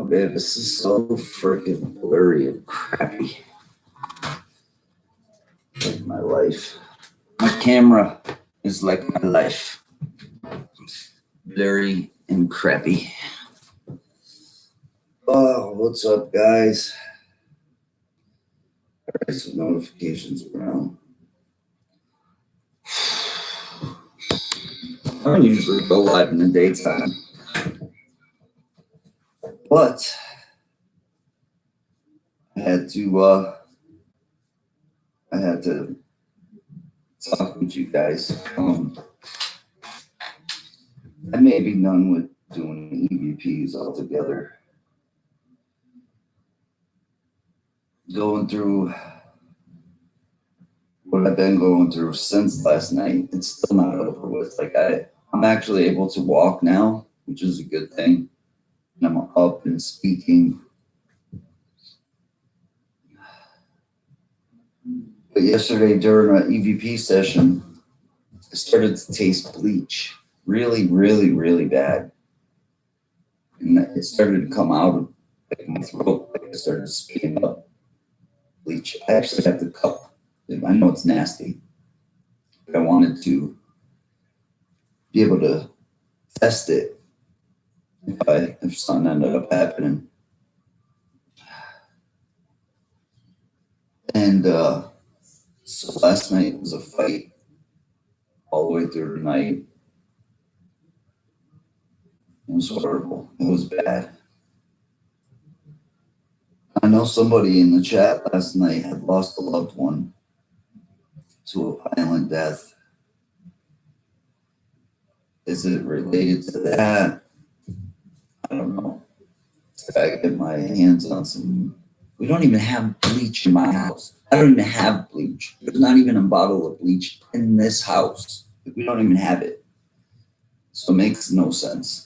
babe, this is so freaking blurry and crappy. Like my life. My camera is like my life. Blurry and crappy. Oh, what's up, guys? There's some notifications around. I don't usually go live in the daytime, but I had to talk with you guys. I may be done with doing EVPs altogether. Going through what I've been going through since last night, it's still not over with. Like I'm actually able to walk now, which is a good thing. And I'm up and speaking. But yesterday during an EVP session, I started to taste bleach really, really, really bad. And it started to come out of my throat. Like I started spitting up bleach. I actually had the cup. I know it's nasty, but I wanted to be able to test it if something ended up happening. And so last night was a fight all the way through the night. It was horrible. It was bad. I know somebody in the chat last night had lost a loved one to a violent death. Is it related to that? I don't know. I gotta get my hands on some. We don't even have bleach in my house. I don't even have bleach. There's not even a bottle of bleach in this house. We don't even have it. So it makes no sense.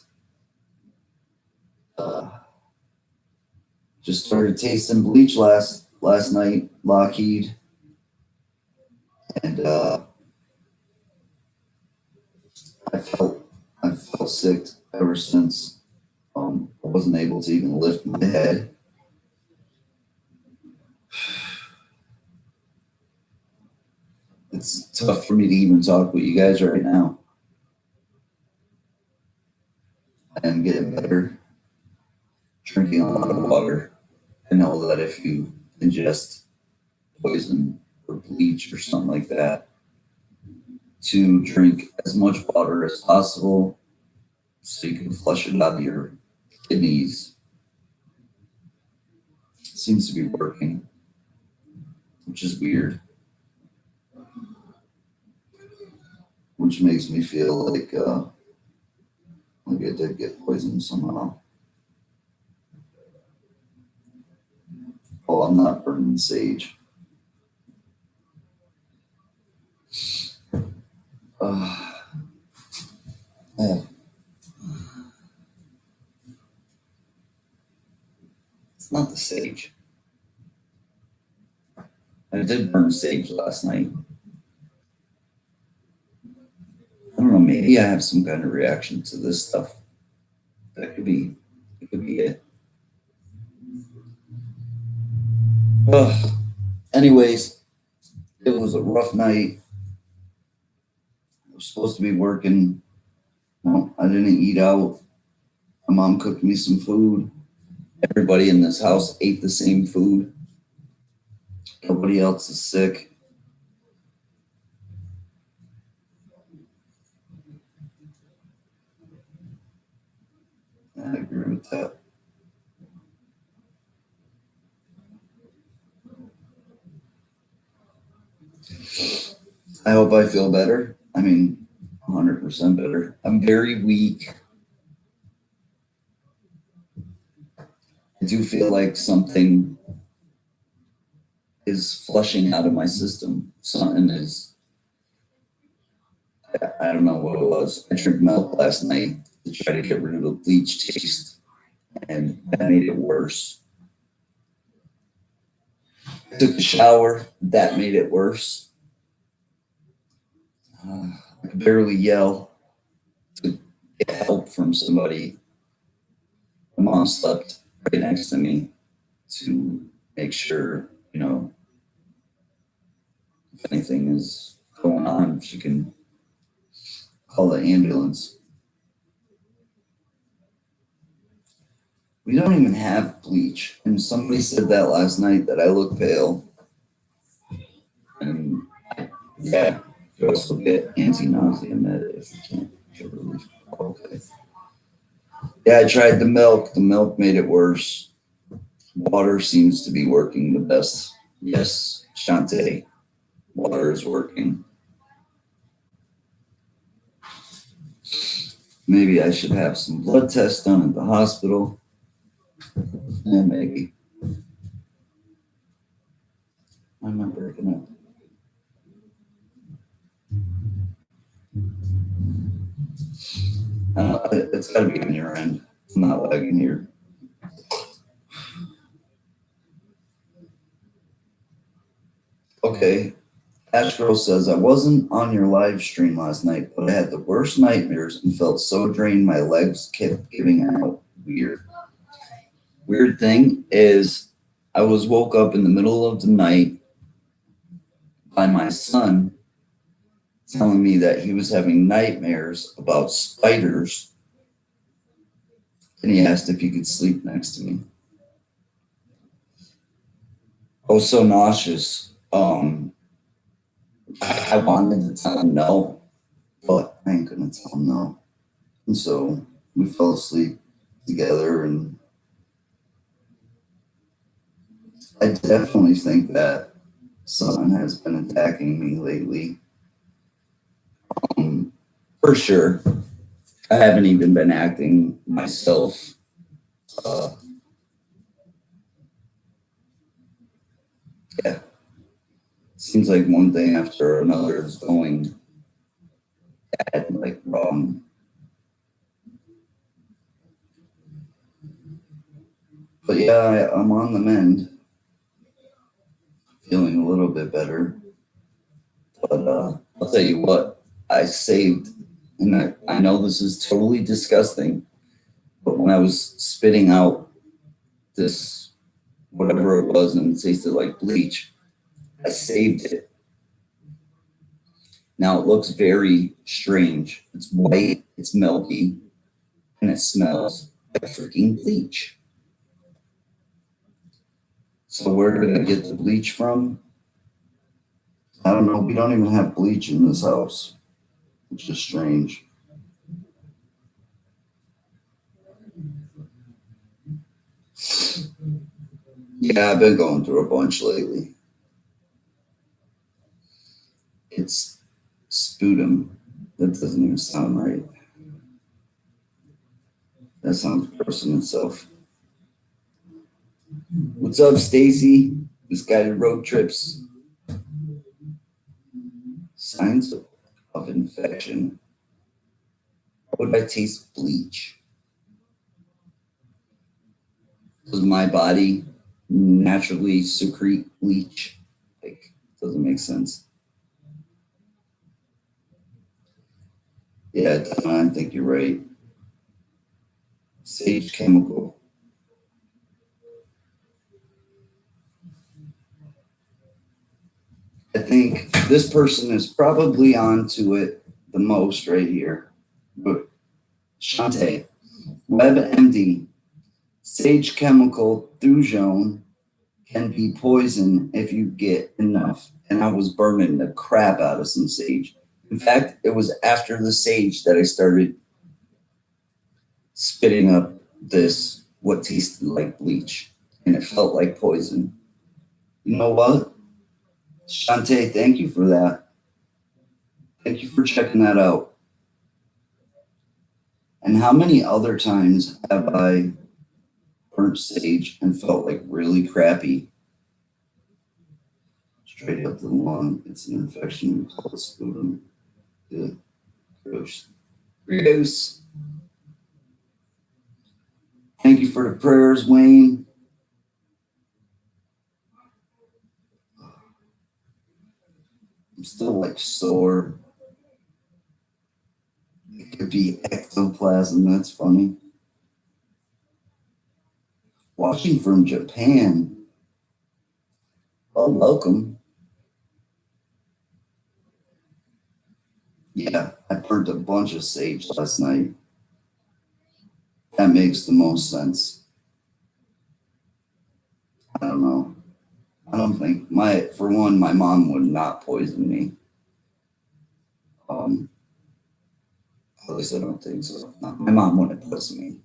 Just started tasting bleach last night, Lockheed. And I felt sick ever since. I wasn't able to even lift my head. It's tough for me to even talk with you guys right now. I am getting better. Drinking a lot of water. I know that if you ingest poison or bleach or something like that, to drink as much water as possible so you can flush it out of your kidneys. It seems to be working, which is weird. Which makes me feel like I did get poisoned somehow. Oh, I'm not burning sage. Yeah. It's not the sage. I did burn sage last night. I don't know, maybe I have some kind of reaction to this stuff. It could be it. Anyways, it was a rough night. I was supposed to be working. No, I didn't eat out. My mom cooked me some food. Everybody in this house ate the same food. Nobody else is sick. I agree with that. I hope I feel better. I mean, 100% better. I'm very weak. I do feel like something is flushing out of my system. Something is, I don't know what it was. I drank milk last night to try to get rid of the bleach taste, and that made it worse. I took a shower, that made it worse. I could barely yell to get help from somebody. My mom slept right next to me to make sure, if anything is going on, she can call the ambulance. We don't even have bleach. And somebody said that last night that I look pale. And yeah, you also get anti-nausea med if you can't get relief. Okay. Yeah, I tried the milk. The milk made it worse. Water seems to be working the best. Yes, Shante, water is working. Maybe I should have some blood tests done at the hospital. Yeah, maybe. I'm not breaking up. It's got to be on your end. I'm not lagging here. Okay. Ash Girl says, I wasn't on your live stream last night, but I had the worst nightmares and felt so drained my legs kept giving out. Weird. Weird thing is, I was woke up in the middle of the night by my son telling me that he was having nightmares about spiders, and he asked if he could sleep next to me. I was so nauseous. I wanted to tell him no, but I ain't gonna tell him no. And so we fell asleep together, and I definitely think that someone has been attacking me lately. For sure. I haven't even been acting myself. Yeah. Seems like one thing after another is going bad, like wrong. But yeah, I'm on the mend, feeling a little bit better. But I'll tell you what, I saved, and I know this is totally disgusting, but when I was spitting out this, whatever it was, and it tasted like bleach, I saved it. Now it looks very strange. It's white, it's milky, and it smells like freaking bleach. So where did I get the bleach from? I don't know. We don't even have bleach in this house, which is strange. Yeah, I've been going through a bunch lately. It's sputum. That doesn't even sound right. That sounds gross in itself. What's up, Stacy? Misguided road trips. Signs of infection. How would I taste bleach? Does my body naturally secrete bleach? Like, doesn't make sense. Yeah, I think you're right. Sage chemical. I think this person is probably onto it the most right here. But Shante, WebMD, sage chemical thujone can be poison if you get enough. And I was burning the crap out of some sage. In fact, it was after the sage that I started spitting up this, what tasted like bleach. And it felt like poison. You know what? Shante, thank you for that. Thank you for checking that out. And how many other times have I burnt sage and felt like really crappy? Straight up the lung. It's an infection. We call it sputum. Good. Gross. Gross. Thank you for the prayers, Wayne. I'm still like sore. It could be ectoplasm. That's funny. Watching from Japan. Oh, welcome. Yeah, I burnt a bunch of sage last night. That makes the most sense. I don't know. I don't think for one, my mom would not poison me. Um, at least I don't think so. My mom wouldn't poison me.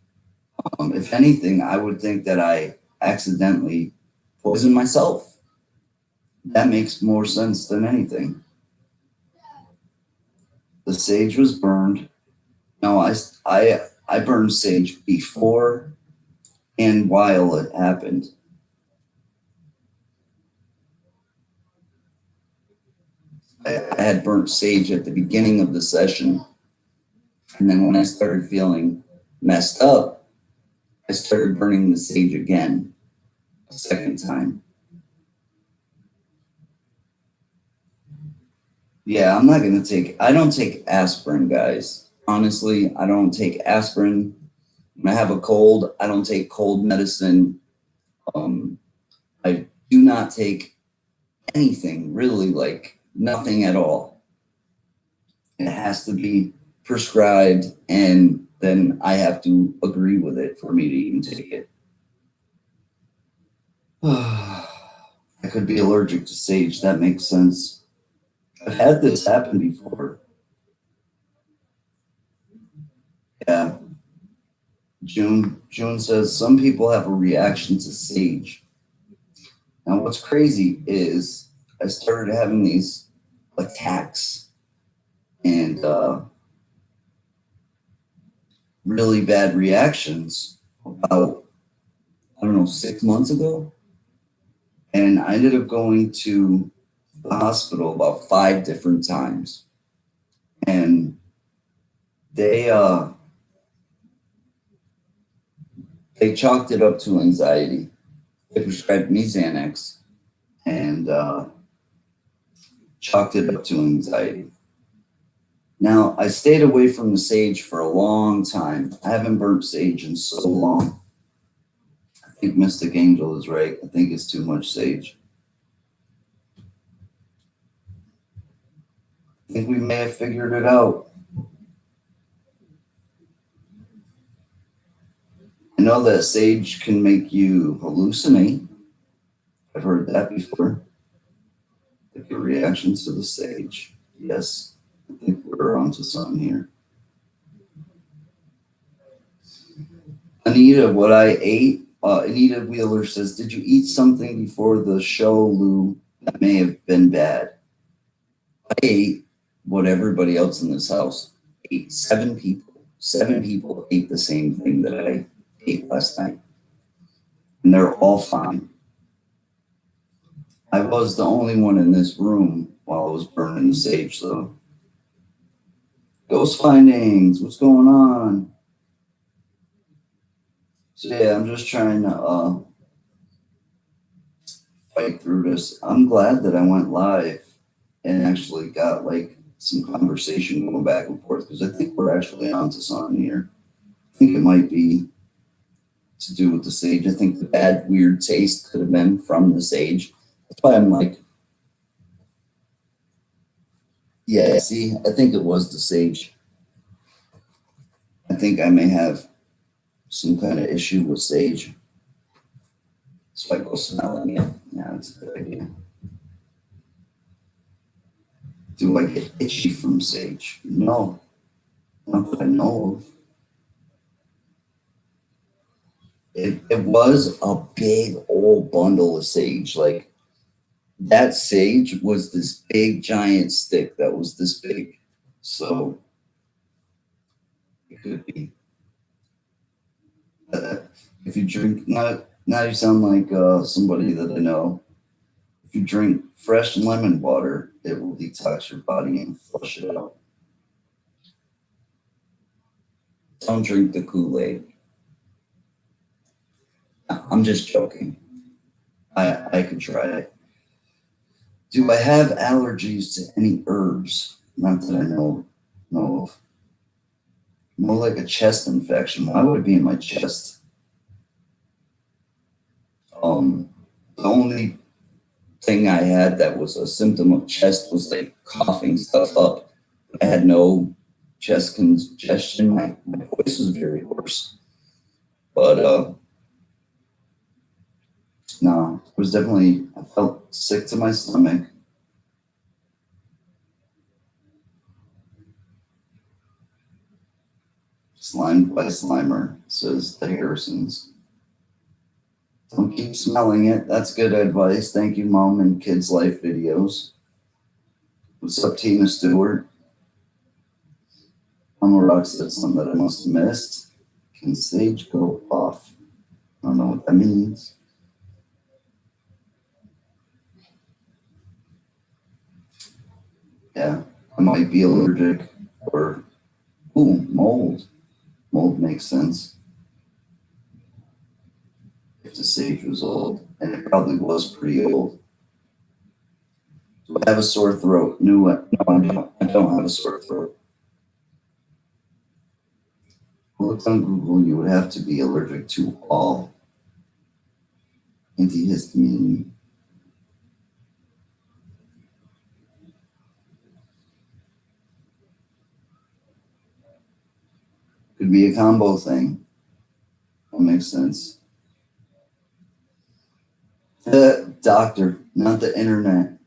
If anything, I would think that I accidentally poisoned myself. That makes more sense than anything. The sage was burned. No, I burned sage before and while it happened. I had burnt sage at the beginning of the session, and then when I started feeling messed up, I started burning the sage again, a second time. Yeah, I'm not gonna I don't take aspirin, guys. Honestly, I don't take aspirin. When I have a cold, I don't take cold medicine. Um, I do not take anything really, like nothing at all. It has to be prescribed, and then I have to agree with it for me to even take it. I could be allergic to sage. That makes sense. I've had this happen before. Yeah. June says some people have a reaction to sage. Now, what's crazy is I started having these attacks and really bad reactions about, I don't know, 6 months ago. And I ended up going to the hospital about 5 different times. And they they chalked it up to anxiety. They prescribed me Xanax and chalked it up to anxiety. Now, I stayed away from the sage for a long time. I haven't burnt sage in so long. I think Mystic Angel is right. I think it's too much sage. I think we may have figured it out. I know that sage can make you hallucinate. I've heard that before. Like your reactions to the sage. Yes, I think we're onto something here. Anita, what I ate, Anita Wheeler says, did you eat something before the show, Lou, that may have been bad? I ate what everybody else in this house ate. 7 people. 7 people ate the same thing that I ate last night. And they're all fine. I was the only one in this room while I was burning the sage, though. Ghost findings, what's going on? So yeah, I'm just trying to fight through this. I'm glad that I went live and actually got like some conversation going back and forth because I think we're actually onto something here. I think it might be to do with the sage. I think the bad, weird taste could have been from the sage. That's why I'm like, yeah, see, I think it was the sage. I think I may have some kind of issue with sage. So I go smelling it. Yeah, that's a good idea. Do I get itchy from sage? No, not that I know of. It was a big old bundle of sage. Like that sage was this big giant stick that was this big. So it could be. Uh, if you drink, now you sound like somebody that I know. If you drink fresh lemon water, it will detox your body and flush it out. Don't drink the Kool-Aid. I'm just joking. I could try it. Do I have allergies to any herbs? Not that I know of. More like a chest infection. Why would it be in my chest? The only thing I had that was a symptom of chest was like coughing stuff up. I had no chest congestion. My voice was very hoarse. But no, it was definitely, I felt sick to my stomach. Slimed by Slimer, says the Harrisons. Don't keep smelling it. That's good advice. Thank you, Mom and Kids Life videos. What's up, Tina Stewart? Mama Rock said something that I must have missed. Can sage go off? I don't know what that means. Yeah, I might be allergic or, ooh, mold. Mold makes sense. If the sage was old, and it probably was pretty old. Do I have a sore throat? No, I don't have a sore throat. Looked on Google, you would have to be allergic to all antihistamine. Could be a combo thing. That makes sense. The doctor, not the internet.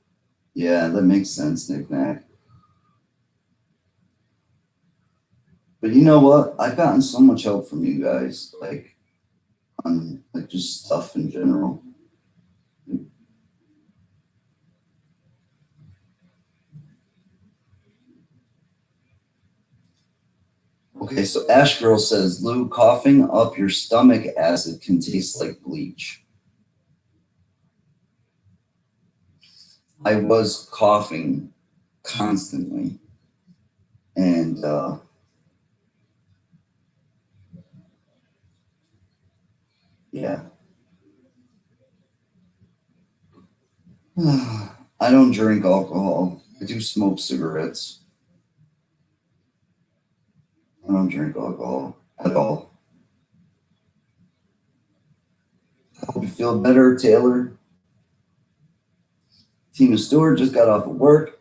Yeah, that makes sense, Nick Nack. But you know what? I've gotten so much help from you guys, like on like just stuff in general. Okay, so Ash Girl says, Lou, coughing up your stomach acid can taste like bleach. I was coughing constantly. And yeah. I don't drink alcohol. I do smoke cigarettes. I don't drink alcohol at all. Hope you feel better, Taylor. Tina Stewart just got off of work.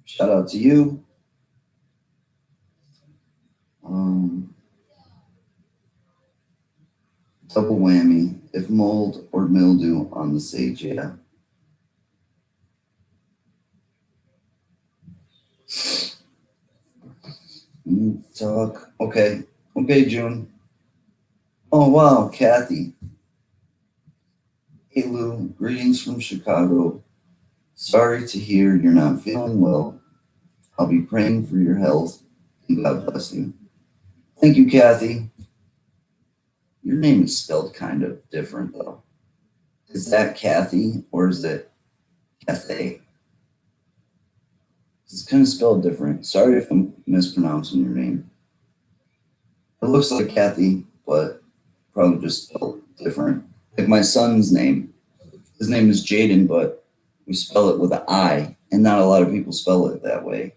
Shout out to you. Double whammy. If mold or mildew on the sage, yeah. Talk. Okay. Okay, June. Oh, wow, Kathy. Hey, Lou. Greetings from Chicago. Sorry to hear you're not feeling well. I'll be praying for your health and God bless you. Thank you, Kathy. Your name is spelled kind of different, though. Is that Kathy or is it Cathay? It's kind of spelled different. Sorry if I'm mispronouncing your name. It looks like Kathy, but probably just spelled different. Like my son's name. His name is Jaden, but we spell it with an I, and not a lot of people spell it that way.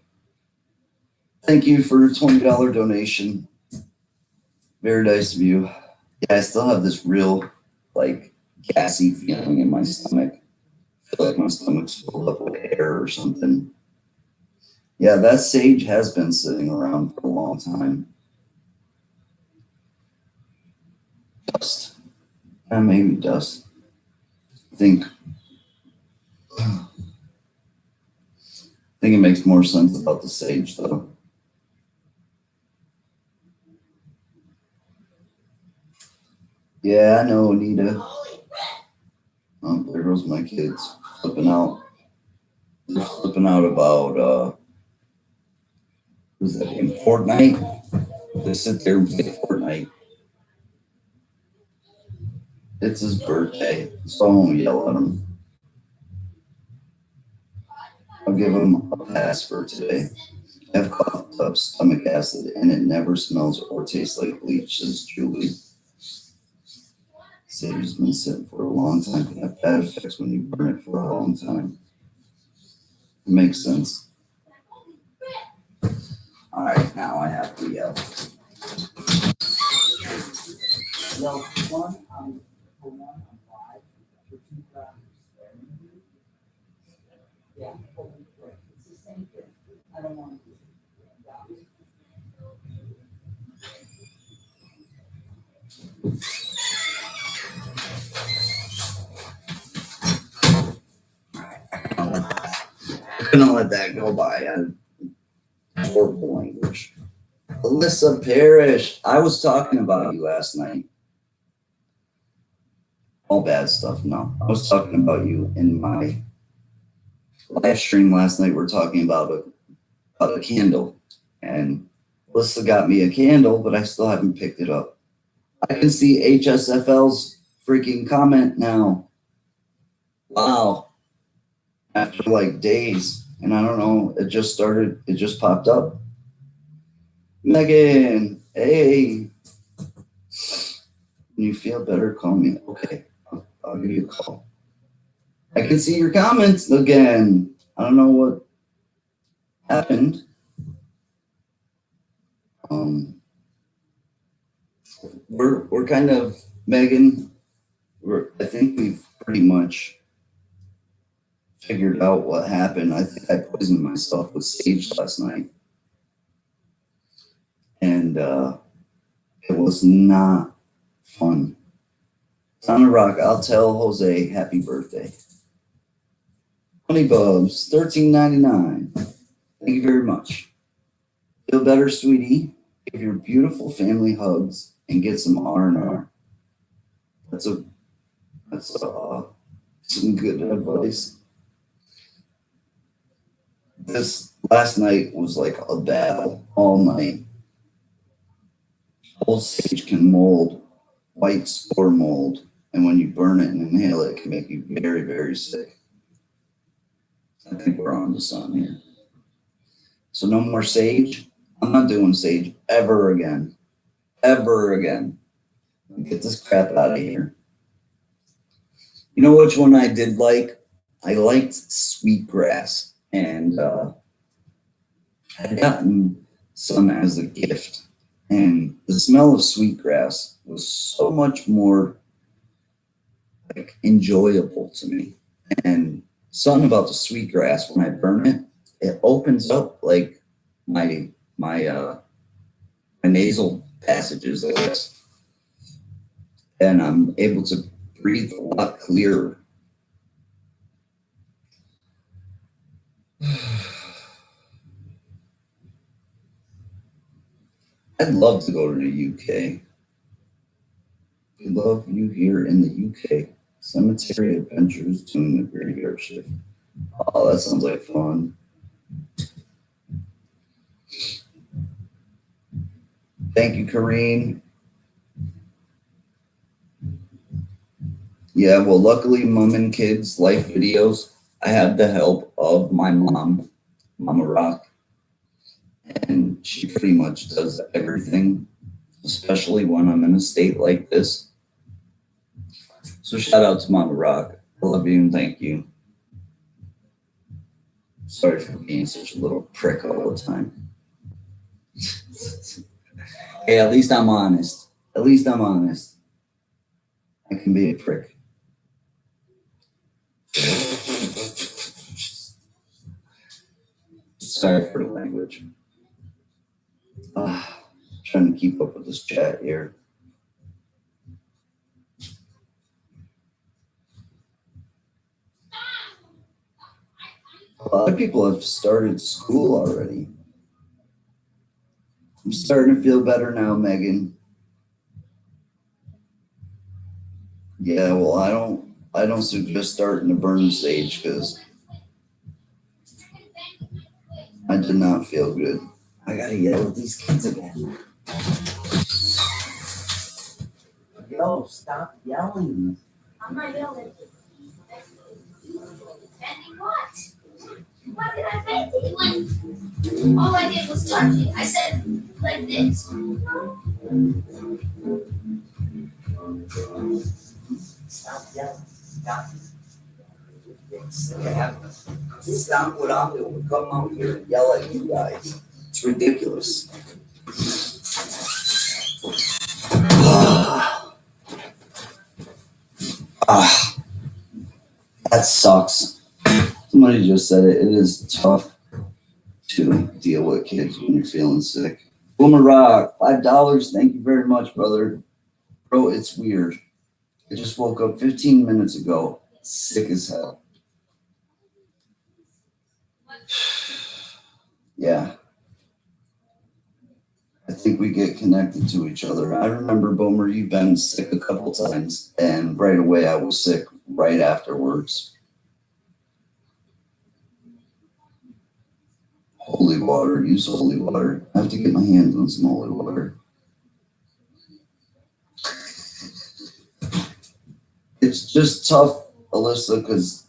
Thank you for a $20 donation. Very nice of you. Yeah, I still have this real, like, gassy feeling in my stomach. I feel like my stomach's filled up with air or something. Yeah, that sage has been sitting around for a long time. Dust. Maybe dust. I think it makes more sense about the sage, though. Yeah, I know, Anita. Oh, there goes my kids flipping out. They're flipping out about who's that game? Fortnite. They sit there and play Fortnite. It's his birthday, so I won't yell at him. I'll give him a pass for today. I have coughed up stomach acid and it never smells or tastes like bleach, says Julie. Sage has been sitting for a long time, can have bad effects when you burn it for a long time. It makes sense. All right, now I have to yell. Yell one on live. I couldn't let that go by. Horrible language. Alyssa Parrish, I was talking about you last night. All bad stuff. No, I was talking about you in my live stream last night. We're talking about a candle, and Alyssa got me a candle, but I still haven't picked it up. I can see HSFL's freaking comment now. Wow. After like days, and I don't know, it just popped up. Megan, hey. When you feel better, call me. Okay, I'll give you a call. I can see your comments again. I don't know what happened. We're kind of, Megan, I think we've pretty much figured out what happened. I think I poisoned myself with sage last night, and it was not fun. Son of Rock, I'll tell Jose happy birthday. Honey Bubs, $13.99. Thank you very much. Feel better, sweetie. Give your beautiful family hugs and get some R&R. That's some good advice. This last night was like a battle all night. Old sage can mold, white spore mold, and when you burn it and inhale it, it can make you very, very sick. I think we're on to something here. So no more sage. I'm not doing sage ever again. Ever again. Get this crap out of here. You know which one I did like? I liked sweetgrass, and I had gotten some as a gift. And the smell of sweetgrass was so much more like enjoyable to me. And something about the sweetgrass, when I burn it, it opens up like my nasal passages, I guess, and I'm able to breathe a lot clearer. I'd love to go to the UK. We love you here in the UK. Cemetery Adventures doing the graveyard shift. Oh, that sounds like fun. Thank you, Kareen. Yeah, well, luckily, Mom and Kids life videos, I have the help of my mom, Mama Rock, and she pretty much does everything, especially when I'm in a state like this. So shout out to Mama Rock. I love you and thank you. Sorry for being such a little prick all the time. Hey, at least I'm honest. At least I'm honest. I can be a prick. Sorry for the language. Trying to keep up with this chat here. A lot of people have started school already. I'm starting to feel better now, Megan. Yeah, well, I don't suggest starting to burn sage because I did not feel good. I gotta yell at these kids again. Yo, stop yelling. I'm not yelling. Bending what? What did I bend it? All I did was touch it. I said like this. Stop yelling. Stop. Stop what I'm doing. Come out here and yell at you guys. It's ridiculous. That sucks. Somebody just said it. It is tough to deal with kids when you're feeling sick. Boomer Rock, $5. Thank you very much, brother. Bro, it's weird. I just woke up 15 minutes ago, sick as hell. Yeah. I think we get connected to each other. I remember, Boomer, you've been sick a couple times, and right away I was sick right afterwards. Holy water, use holy water. I have to get my hands on some holy water. It's just tough, Alyssa, because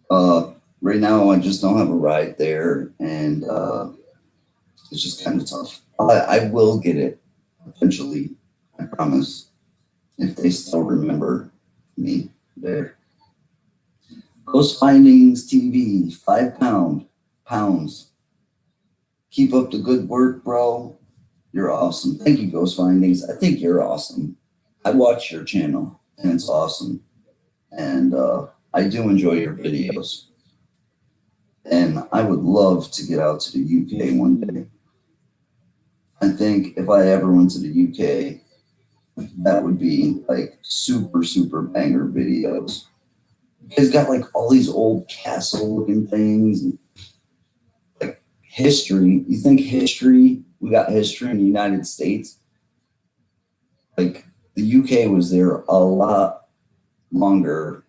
right now I just don't have a ride there, and it's just kind of tough. I will get it eventually, I promise, if they still remember me there. Ghost Findings TV, £5. Keep up the good work, bro. You're awesome. Thank you, Ghost Findings. I think you're awesome. I watch your channel, and it's awesome. And I do enjoy your videos. And I would love to get out to the UK one day. I think if I ever went to the UK, that would be like super, super banger videos. It's got like all these old castle looking things and like history. You think history, we got history in the United States. Like the UK was there a lot longer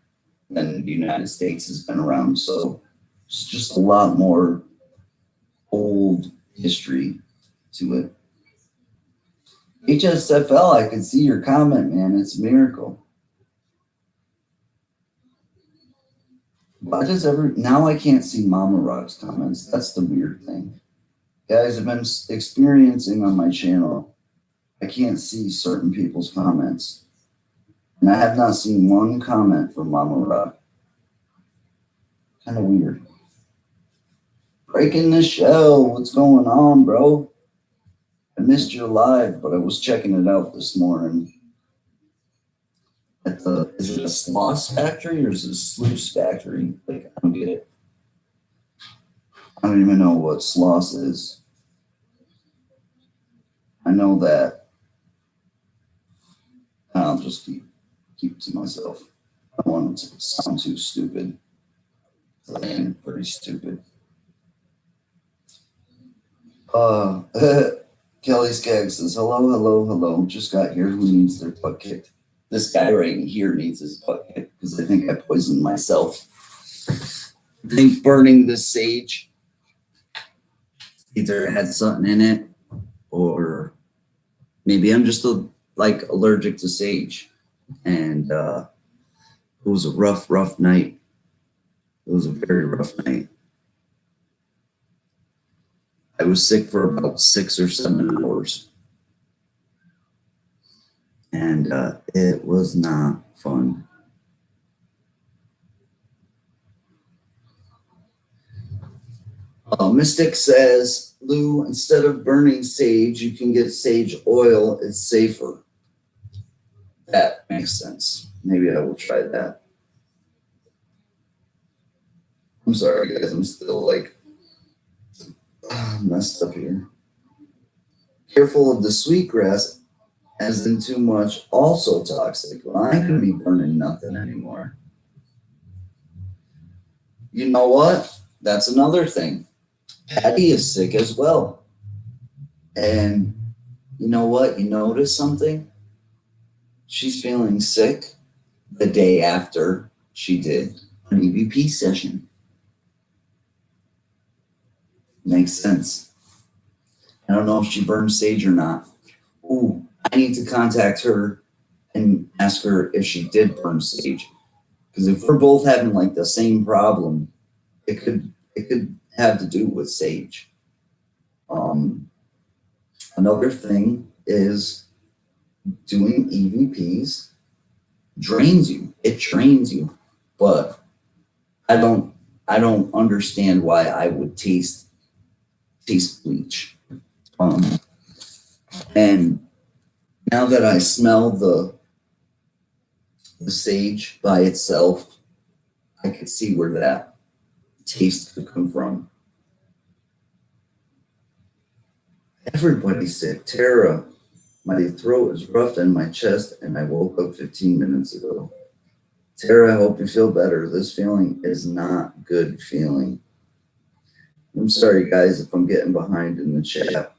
than the United States has been around. So it's just a lot more old history to it. HSFL, I can see your comment, man. It's a miracle. Why does now I can't see Mama Rock's comments? That's the weird thing. Guys, I've been experiencing on my channel, I can't see certain people's comments. And I have not seen one comment from Mama Rock. Kind of weird. Breaking the show. What's going on, bro? I missed your live, but I was checking it out this morning. Is it a Sloss factory or is it a sluice factory? Like, I don't get it. I don't even know what Sloss is. I know that. I'll just keep it to myself. I don't want it to sound too stupid. I am pretty stupid. Kelly Skaggs says, hello, hello, hello. Just got here. Who needs their butt kicked? This guy right here needs his butt kicked because I think I poisoned myself. I think burning the sage either had something in it or maybe I'm just like allergic to sage. And it was a rough night. It was a very rough night. I was sick for about 6 or 7 hours. And it was not fun. Mystic says, Lou, instead of burning sage, you can get sage oil. It's safer. That makes sense. Maybe I will try that. I'm sorry, guys. I'm still like messed up here. Careful of the sweetgrass, as in too much, also toxic. Well, I ain't gonna be burning nothing anymore. You know what? That's another thing. Patty is sick as well. And you know what? You notice something? She's feeling sick the day after she did an EVP session. Makes sense. I don't know if she burned sage or not. Ooh, I need to contact her and ask her if she did burn sage. Because if we're both having like the same problem, it could have to do with sage. Another thing is doing EVPs drains you. It drains you. But I don't understand why I would taste bleach. And now that I smell the sage by itself, I could see where that taste could come from. Everybody's sick. Tara, my throat is rough in my chest, and I woke up 15 minutes ago. Tara, I hope you feel better. This feeling is not good feeling. I'm sorry, guys, if I'm getting behind in the chat.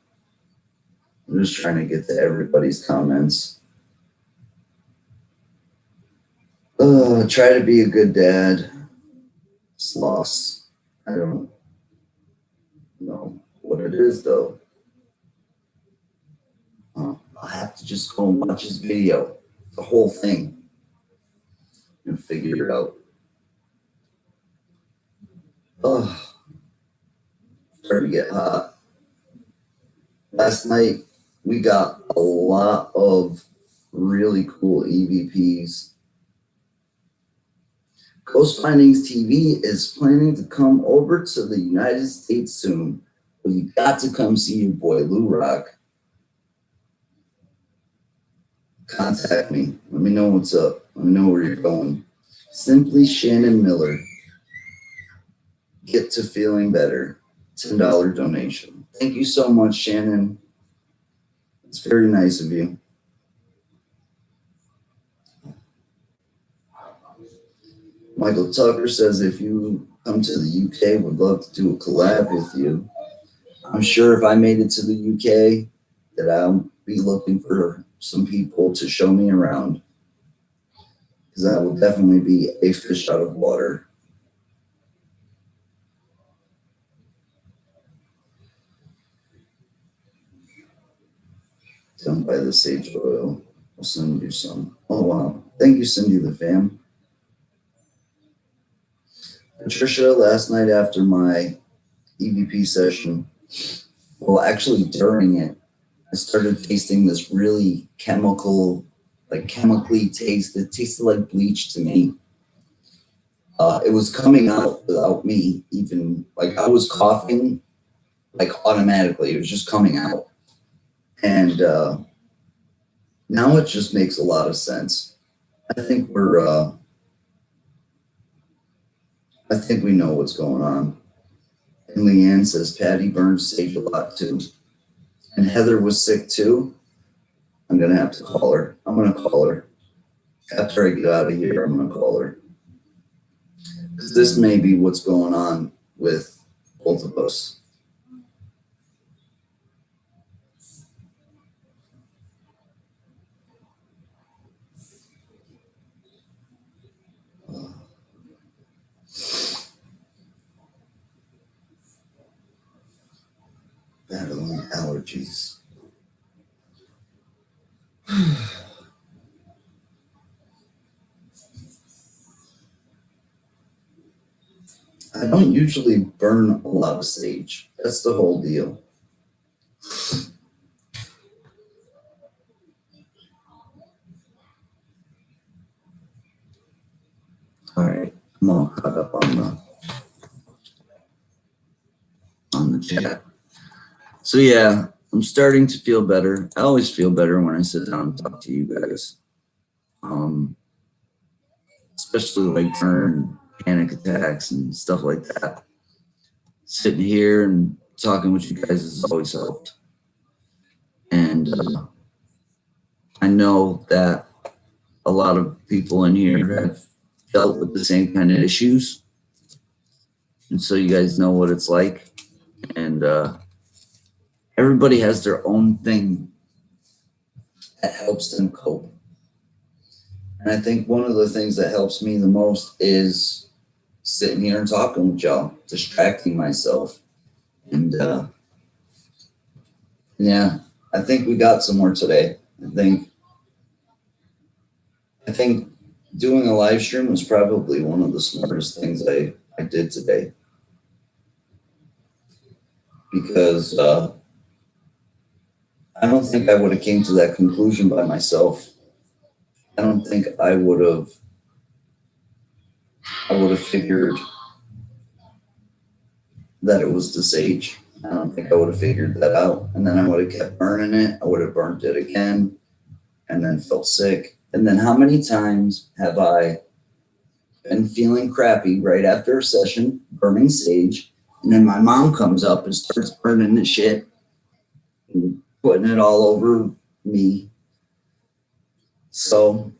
I'm just trying to get to everybody's comments. Try to be a good dad. Sloss. I don't know what it is, though. I'll have to just go and watch his video, the whole thing, and figure it out. Oh, starting to get hot. Last night, we got a lot of really cool EVPs. Ghost Findings TV is planning to come over to the United States soon. But you got to come see your boy Lou Rock. Contact me. Let me know what's up. Let me know where you're going. Simply Shannon Miller. Get to feeling better. $10 donation. Thank you so much, Shannon. It's very nice of you. Michael Tucker says if you come to the UK, would love to do a collab with you. I'm sure if I made it to the UK, that I'll be looking for some people to show me around, because that will definitely be a fish out of water. Don't buy the sage oil. I'll send you some. Oh, wow. Thank you, Cindy the fam. Patricia, last night after my EVP session, well, actually during it, I started tasting this really chemically taste. It tasted like bleach to me. It was coming out without me even, like I was coughing, like automatically. It was just coming out. And now it just makes a lot of sense. I think we know what's going on. And Leanne says Patty burns sage a lot too. And Heather was sick too. I'm gonna have to call her. I'm gonna call her. After I get out of here, I'm gonna call her. Because this may be what's going on with both of us. Battling allergies. I don't usually burn a lot of sage. That's the whole deal. All right, I'm all caught up on the chat. So yeah, I'm starting to feel better. I always feel better when I sit down and talk to you guys. Especially like during panic attacks and stuff like that. Sitting here and talking with you guys has always helped. And I know that a lot of people in here have dealt with the same kind of issues. And so you guys know what it's like. And everybody has their own thing that helps them cope. And I think one of the things that helps me the most is sitting here and talking with y'all, distracting myself. And yeah, I think we got somewhere today. I think doing a live stream was probably one of the smartest things I did today. Because I don't think I would have came to that conclusion by myself. I don't think I would have figured that it was the sage. I don't think I would have figured that out. And then I would have kept burning it. I would have burnt it again and then felt sick. And then how many times have I been feeling crappy right after a session, burning sage, and then my mom comes up and starts burning the shit and putting it all over me. So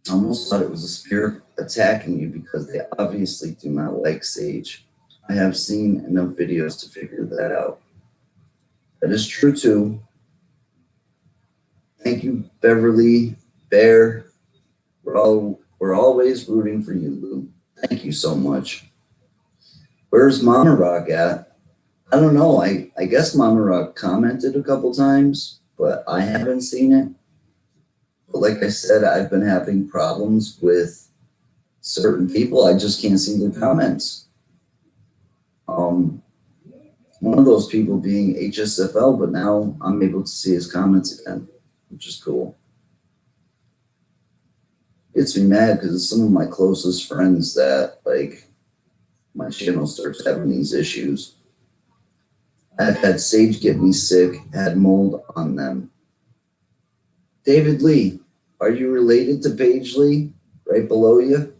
I almost thought it was a spirit attacking you because they obviously do not like sage. I have seen enough videos to figure that out. That is true too. Thank you, Beverly Bear. We're always rooting for you, Lou. Thank you so much. Where's Mama Rock at? I don't know. I guess Mama Rock commented a couple times, but I haven't seen it. But like I said, I've been having problems with certain people. I just can't see the comments. One of those people being HSFL, but now I'm able to see his comments again, which is cool. Gets me mad because it's some of my closest friends that like my channel starts having these issues. I've had sage get me sick, had mold on them. David Lee, are you related to Paige Lee right below you?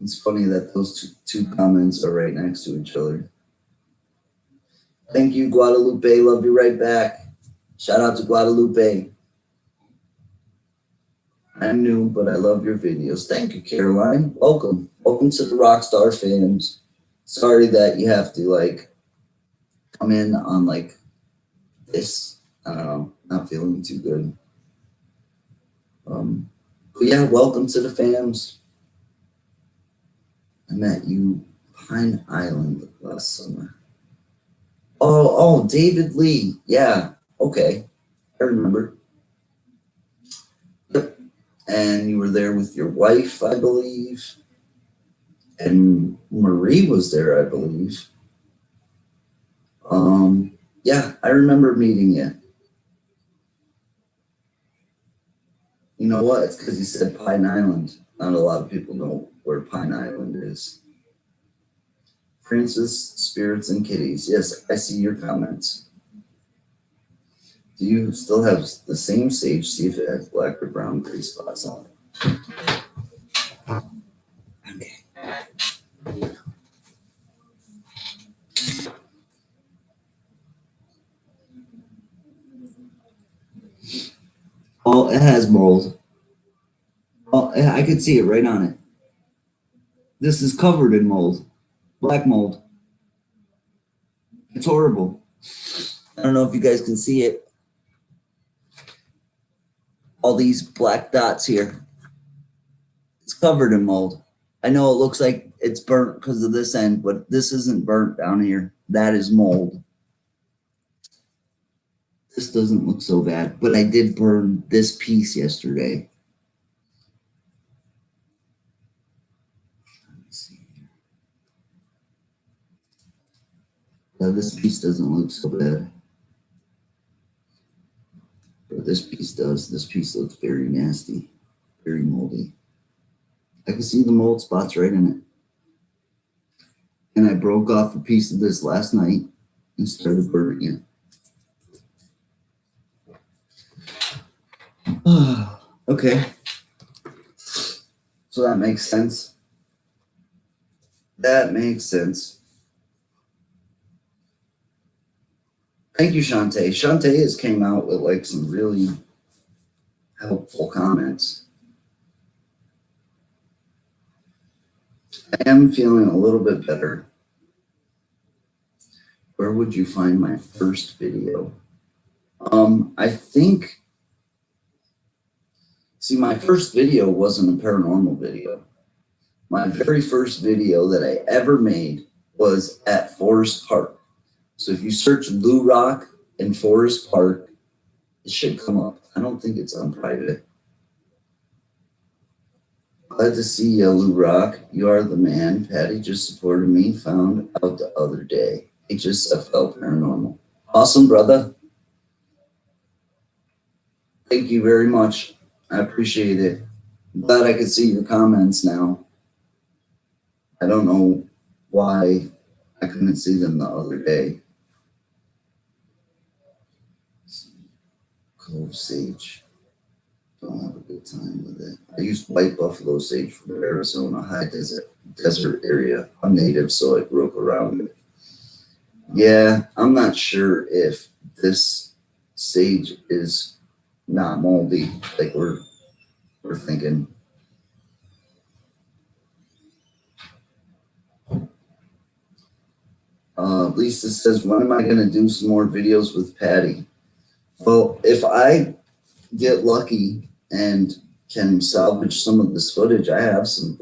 It's funny that those two comments are right next to each other. Thank you, Guadalupe. Love you right back. Shout out to Guadalupe. I'm new, but I love your videos. Thank you, Caroline. Welcome. Welcome to the Rockstar fans. Sorry that you have to like come in on like this. I don't know. Not feeling too good. But yeah, welcome to the fams. I met you Pine Island last summer. Oh, David Lee. Yeah. Okay. I remember. Yep. And you were there with your wife, I believe. And Marie was there, I believe. Yeah, I remember meeting you. You know what? It's because you said Pine Island. Not a lot of people know where Pine Island is. Francis, Spirits, and Kitties. Yes, I see your comments. Do you still have the same sage? See if it has black or brown gray spots on it. Okay. Oh, it has mold. Oh, I could see it right on it. This is covered in mold. Black mold. It's horrible. I don't know if you guys can see it. All these black dots here. It's covered in mold. I know it looks like it's burnt because of this end, but this isn't burnt down here. That is mold. This doesn't look so bad, but I did burn this piece yesterday. Let's see. Now this piece doesn't look so bad. But this piece does. This piece looks very nasty, very moldy. I can see the mold spots right in it. And I broke off a piece of this last night and started burning it. Okay. So that makes sense. That makes sense. Thank you, Shantae. Shantae has came out with like some really helpful comments. I am feeling a little bit better. Where would you find my first video? I think, see, my first video wasn't a paranormal video. My very first video that I ever made was at Forest Park. So if you search Lou Rock in Forest Park, it should come up. I don't think it's on private. Glad to see you, Lou Rock. You are the man. Patty just supported me. Found out the other day. It just felt paranormal. Awesome, brother. Thank you very much. I appreciate it. I'm glad I could see your comments now. I don't know why I couldn't see them the other day. Clove sage. Don't have a good time with it. I use white buffalo sage from the Arizona high desert area. I'm native, so I grew up around it. Yeah, I'm not sure if this sage is not moldy like we're thinking. Lisa says, when am I going to do some more videos with Patty? Well, if I get lucky and can salvage some of this footage, I have some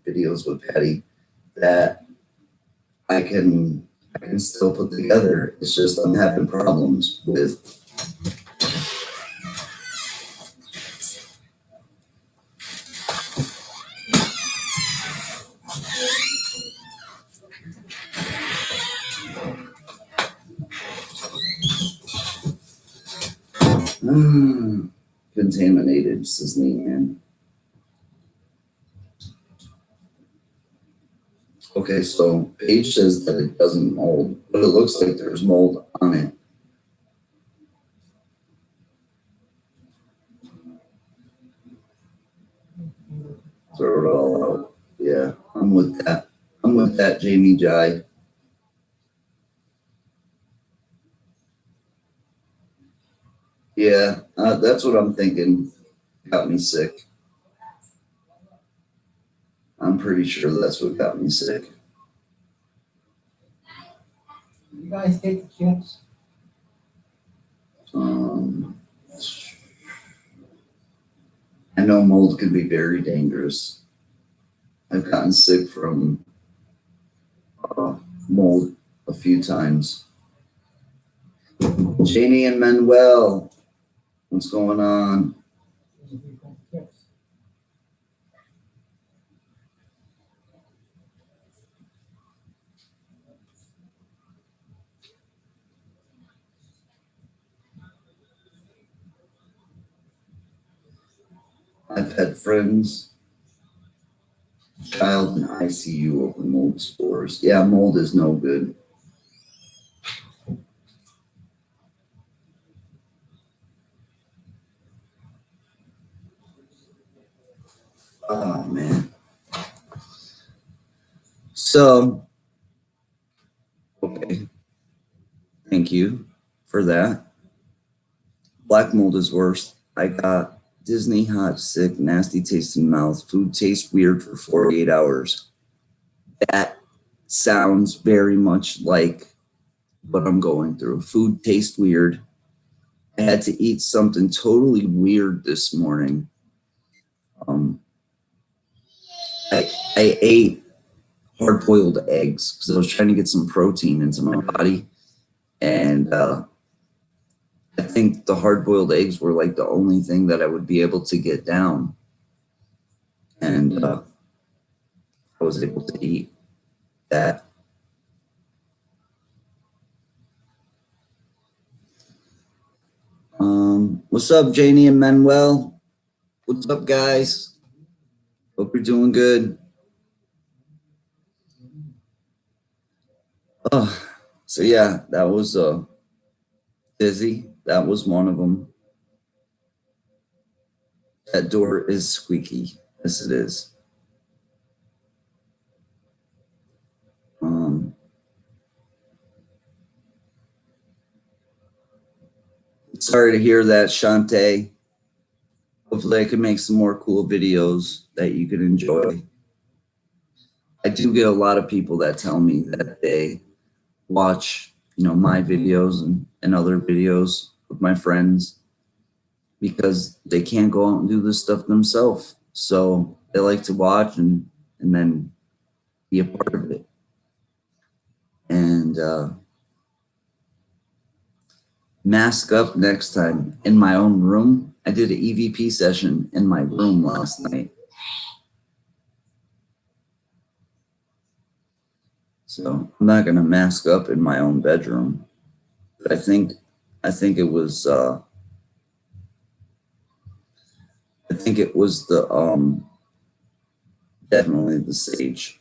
videos with Patty that I can still put together. It's just I'm having problems with. Contaminated, says Leanne. Okay, so Paige says that it doesn't mold, but it looks like there's mold on it. Throw it all out. Yeah, I'm with that. I'm with that, Jamie Jai. Yeah, that's what I'm thinking. Got me sick. I'm pretty sure that's what got me sick. You guys take the kids? I know mold can be very dangerous. I've gotten sick from mold a few times. Janie and Manuel, what's going on? I've had friends, child in ICU over mold spores. Yeah, mold is no good. Oh man. So, okay. Thank you for that. Black mold is worse. I got Disney hot, sick, nasty tasting mouth. Food tastes weird for 48 hours. That sounds very much like what I'm going through. Food tastes weird. I had to eat something totally weird this morning. Um, I ate hard boiled eggs because I was trying to get some protein into my body. And I think the hard boiled eggs were like the only thing that I would be able to get down. And I was able to eat that. What's up, Janie and Manuel? What's up, guys? Hope you're doing good. Oh, so yeah, that was Dizzy. That was one of them. That door is squeaky. Yes, it is. Sorry to hear that, Shantae. Hopefully I can make some more cool videos that you can enjoy. I do get a lot of people that tell me that they watch, my videos and other videos with my friends because they can't go out and do this stuff themselves. So they like to watch and then be a part of it. And mask up next time in my own room. I did an EVP session in my room last night. So I'm not gonna mask up in my own bedroom. But I think it was the definitely the sage.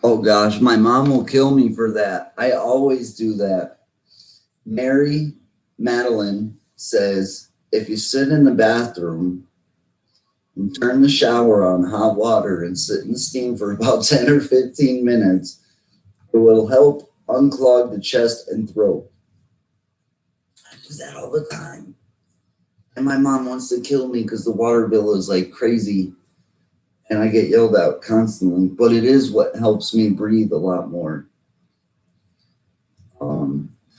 Oh gosh, my mom will kill me for that. I always do that. Mary Madeline says if you sit in the bathroom and turn the shower on hot water and sit in the steam for about 10 or 15 minutes, it will help unclog the chest and throat. I do that all the time. And my mom wants to kill me because the water bill is like crazy and I get yelled at constantly, but it is what helps me breathe a lot more.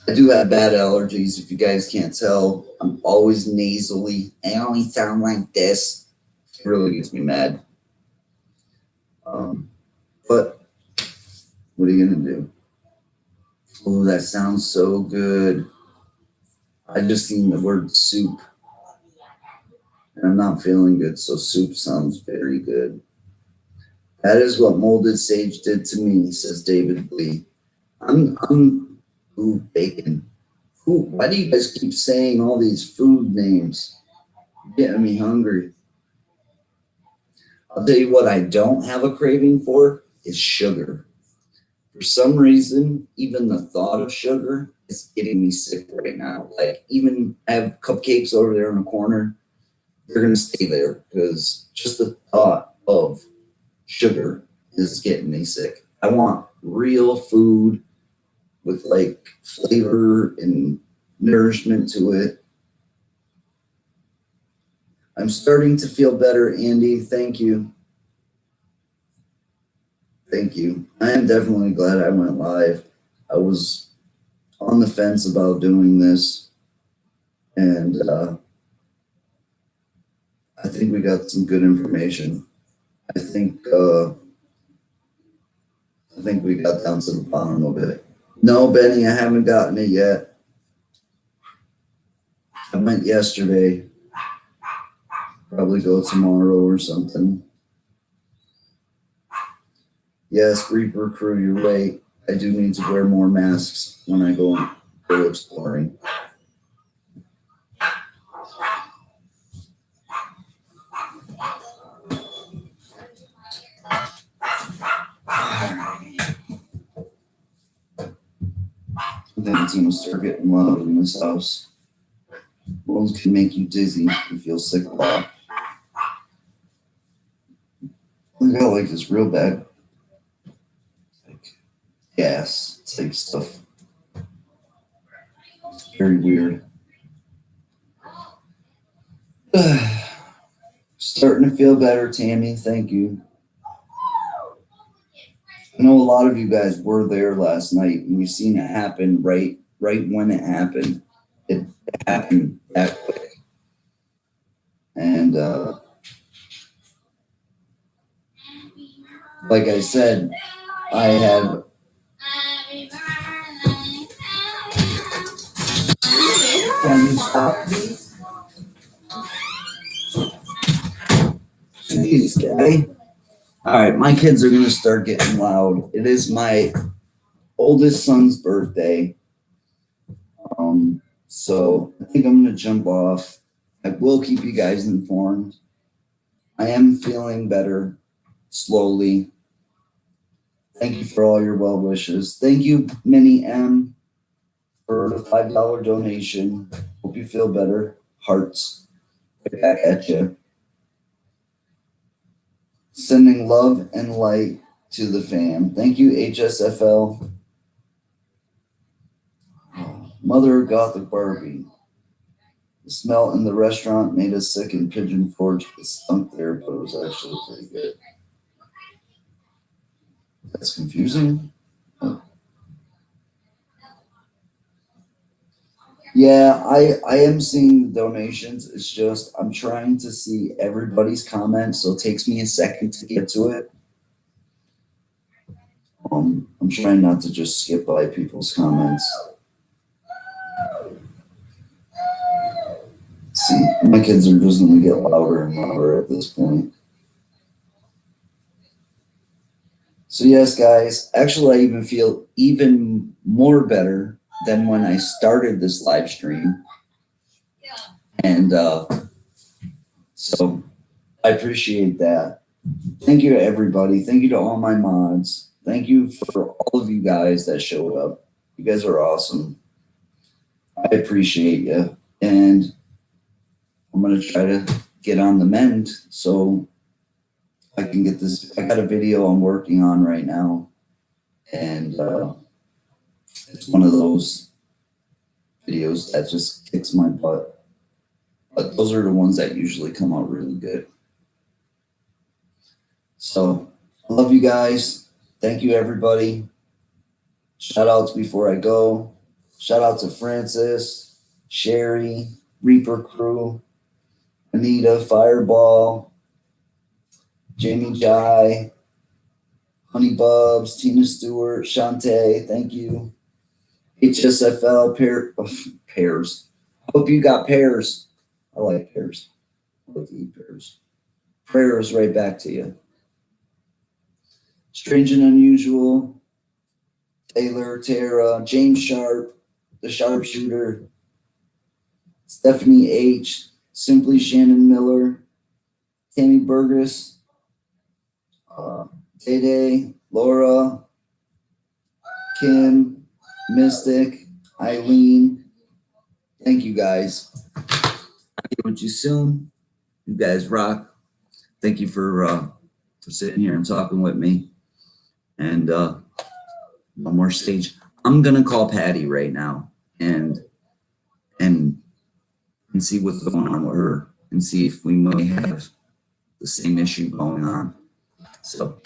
I do have bad allergies. If you guys can't tell, I'm always nasally. I always sound like this. It really gets me mad. But what are you gonna do? Oh, that sounds so good. I just seen the word soup, and I'm not feeling good, so soup sounds very good. That is what molded sage did to me, says David Lee. Ooh, bacon. Ooh, why do you guys keep saying all these food names? Getting me hungry. I'll tell you what I don't have a craving for is sugar. For some reason, even the thought of sugar is getting me sick right now. Like, even I have cupcakes over there in the corner, they're gonna stay there because just the thought of sugar is getting me sick. I want real food with like flavor and nourishment to it. I'm starting to feel better, Andy. Thank you. Thank you. I am definitely glad I went live. I was on the fence about doing this, and I think we got some good information. I think we got down to the bottom of it. No, Benny, I haven't gotten it yet. I went yesterday. Probably go tomorrow or something. Yes, Reaper Crew, you're right. I do need to wear more masks when I go exploring. I think it's gonna start getting loud in this house. Worlds can make you dizzy and feel sick a lot. I got like this real bad like gas type stuff. It's very weird. Starting to feel better, Tammy. Thank you. I know a lot of you guys were there last night and you've seen it happen right when it happened. It happened that quick. And like I said, I have Can you stop, please? Jeez, guy. All right, my kids are gonna start getting loud. It is my oldest son's birthday. So I think I'm gonna jump off. I will keep you guys informed. I am feeling better slowly. Thank you for all your well wishes. Thank you, Minnie M, for the $5 donation. Hope you feel better. Hearts right back at you. Sending love and light to the fam. Thank you, HSFL. Mother Gothic Barbie. The smell in the restaurant made us sick in Pigeon Forge. It stunk there, but it was actually pretty good. That's confusing. Yeah, I am seeing the donations. It's just I'm trying to see everybody's comments, so it takes me a second to get to it. I'm trying not to just skip by people's comments. See, my kids are just going to get louder and louder at this point. So yes, guys, actually I even feel even more better than when I started this live stream. And so I appreciate that. Thank you to everybody. Thank you to all my mods. Thank you for all of you guys that showed up. You guys are awesome. I appreciate you. And I'm going to try to get on the mend so I can get this. I got a video I'm working on right now. And it's one of those videos that just kicks my butt. But those are the ones that usually come out really good. So I love you guys. Thank you, everybody. Shout outs before I go. Shout out to Francis, Sherry, Reaper Crew, Anita, Fireball, Jamie Jai, Honey Bubs, Tina Stewart, Shantae, thank you. HSFL pears. Hope you got pears. I like pears. I like to eat pears. Prayers right back to you. Strange and Unusual, Taylor, Tara, James Sharp, the Sharpshooter, Stephanie H, Simply Shannon Miller, Tammy Burgess, Day, Laura, Kim, Mystic, Eileen. Thank you guys. I'll get with you soon. You guys rock. Thank you for sitting here and talking with me. And one more stage. I'm gonna call Patty right now and see what's going on with her and see if we may have the same issue going on. So, all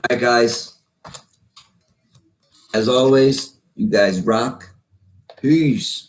right, guys. As always, you guys rock. Peace.